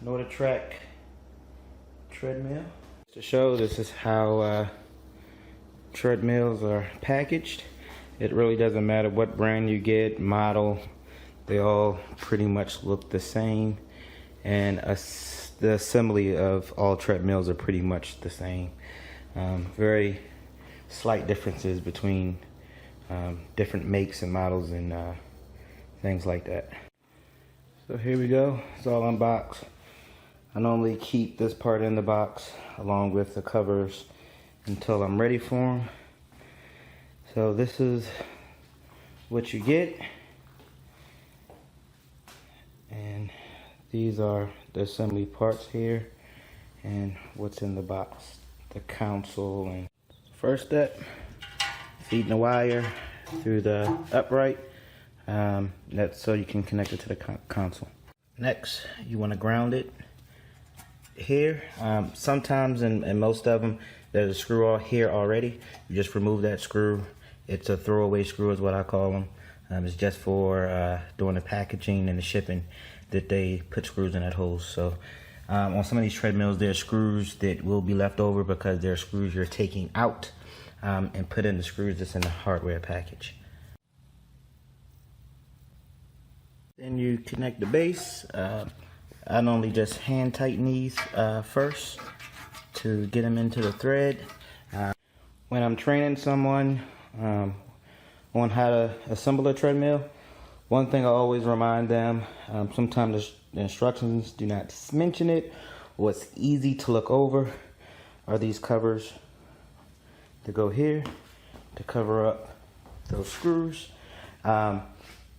NordicTrack treadmill. To show this is how treadmills are packaged. It really doesn't matter what brand you get, model, they all pretty much look the same, and the assembly of all treadmills are pretty much the same. Very slight differences between different makes and models and things like that. So here we go, it's all unboxed. I normally keep this part in the box along with the covers until I'm ready for them. So this is what you get, and these are the assembly parts here and what's in the box, the console. And first step, feeding the wire through the upright, that's so you can connect it to the console. Next, you want to ground it here. Sometimes in most of them there's a screw all here already. You just remove that screw. It's a throwaway screw is what I call them. It's just for doing the packaging and the shipping that they put screws in that hole. So on some of these treadmills there's screws that will be left over because they're screws you're taking out and put in the screws that's in the hardware package. Then you connect the base. I normally just hand tighten these first to get them into the thread. When I'm training someone on how to assemble a treadmill, one thing I always remind them, sometimes the instructions do not mention it, or it's easy to look over, are these covers that go here to cover up those screws.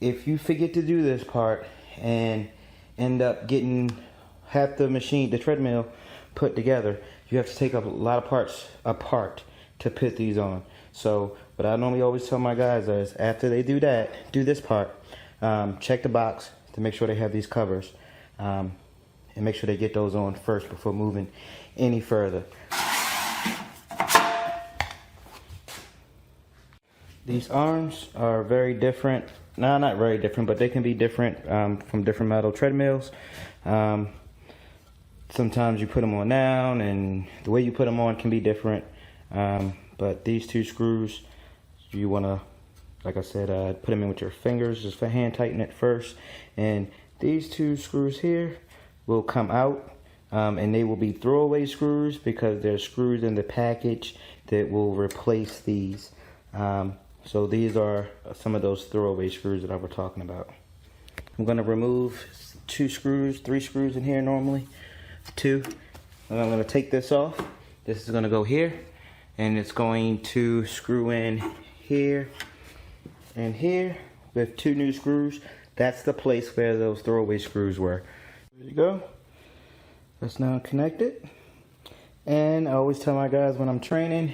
If you forget to do this part and end up getting half the machine, the treadmill, put together, you have to take a lot of parts apart to put these on. So what I normally always tell my guys is after they do that, do this part, check the box to make sure they have these covers, and make sure they get those on first before moving any further. These arms are very different. No, not very different, but they can be different from different metal treadmills. Sometimes you put them on down, and the way you put them on can be different. But these two screws, you want to, like I said, put them in with your fingers, just for hand tighten it first. And these two screws here will come out, and they will be throwaway screws because there's screws in the package that will replace these. So these are some of those throwaway screws that I was talking about. I'm going to remove 2 screws, 3 screws in here normally, 2. And I'm going to take this off. This is going to go here, and it's going to screw in here and here with 2 new screws. That's the place where those throwaway screws were. There you go. Let's now connect it. And I always tell my guys when I'm training,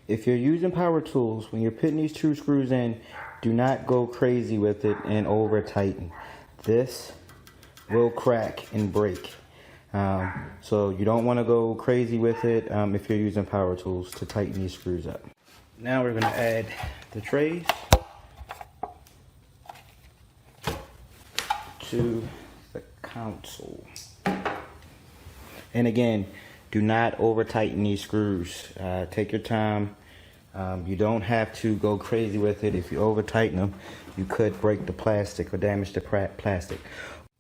if you're using power tools, when you're putting these 2 screws in, do not go crazy with it and over tighten. This will crack and break. So you don't want to go crazy with it if you're using power tools to tighten these screws up. Now we're going to add the trays to the console. And again, do not over tighten these screws. Take your time. You don't have to go crazy with it. If you over tighten them, you could break the plastic or damage the plastic.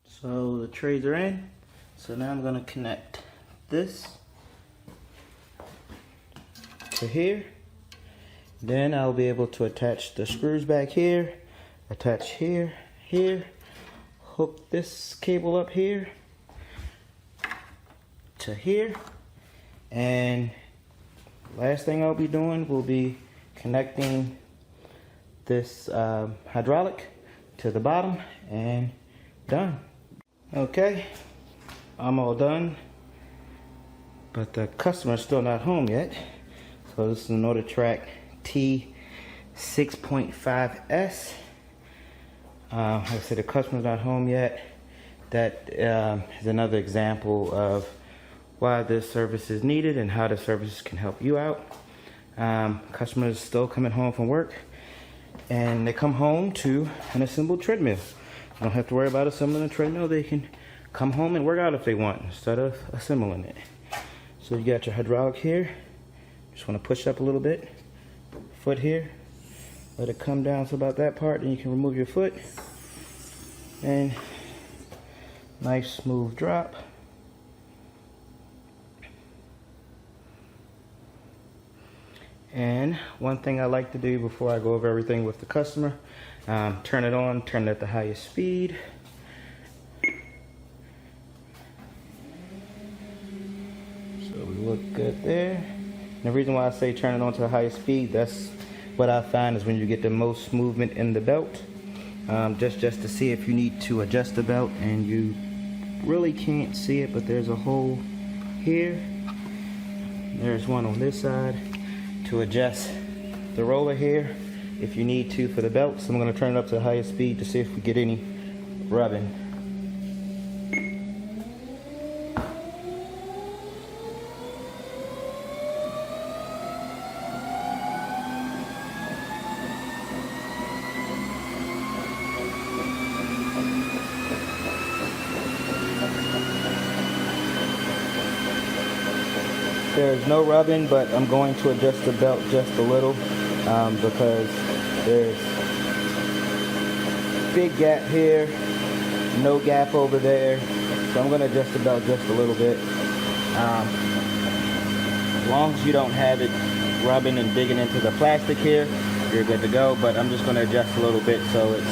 So the trays are in. So now I'm going to connect this to here. Then I'll be able to attach the screws back here, attach here, here, hook this cable up here to here. And last thing I'll be doing will be connecting this hydraulic to the bottom, and done. Okay, I'm all done, but the customer's still not home yet. So this is an NordicTrack T6.5S. Like I said, the customer's not home yet. That is another example of why this service is needed and how the services can help you out. Customers still coming home from work, and they come home to an assembled treadmill. You don't have to worry about assembling a treadmill. They can come home and work out if they want instead of assembling it. So you got your hydraulic here. Just want to push up a little bit. Foot here. Let it come down to about that part, and you can remove your foot. And nice smooth drop. And one thing I like to do before I go over everything with the customer, turn it on, turn it at the highest speed. So we look good there. And the reason why I say turn it on to the highest speed, that's what I find is when you get the most movement in the belt. Just to see if you need to adjust the belt, and you really can't see it, but there's a hole here. There's one on this side to adjust the roller here if you need to for the belt. So I'm going to turn it up to the highest speed to see if we get any rubbing. There's no rubbing, but I'm going to adjust the belt just a little because there's big gap here, no gap over there. So I'm going to adjust the belt just a little bit. As long as you don't have it rubbing and digging into the plastic here, you're good to go. But I'm just going to adjust a little bit so it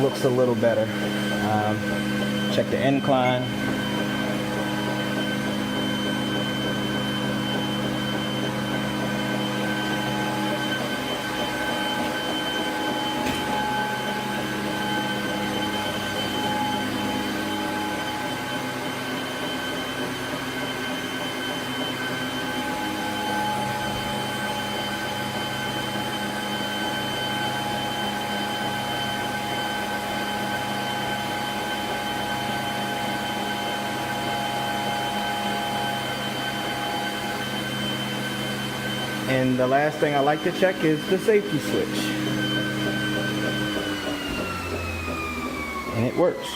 looks a little better. Check the incline. And the last thing I like to check is the safety switch. And it works.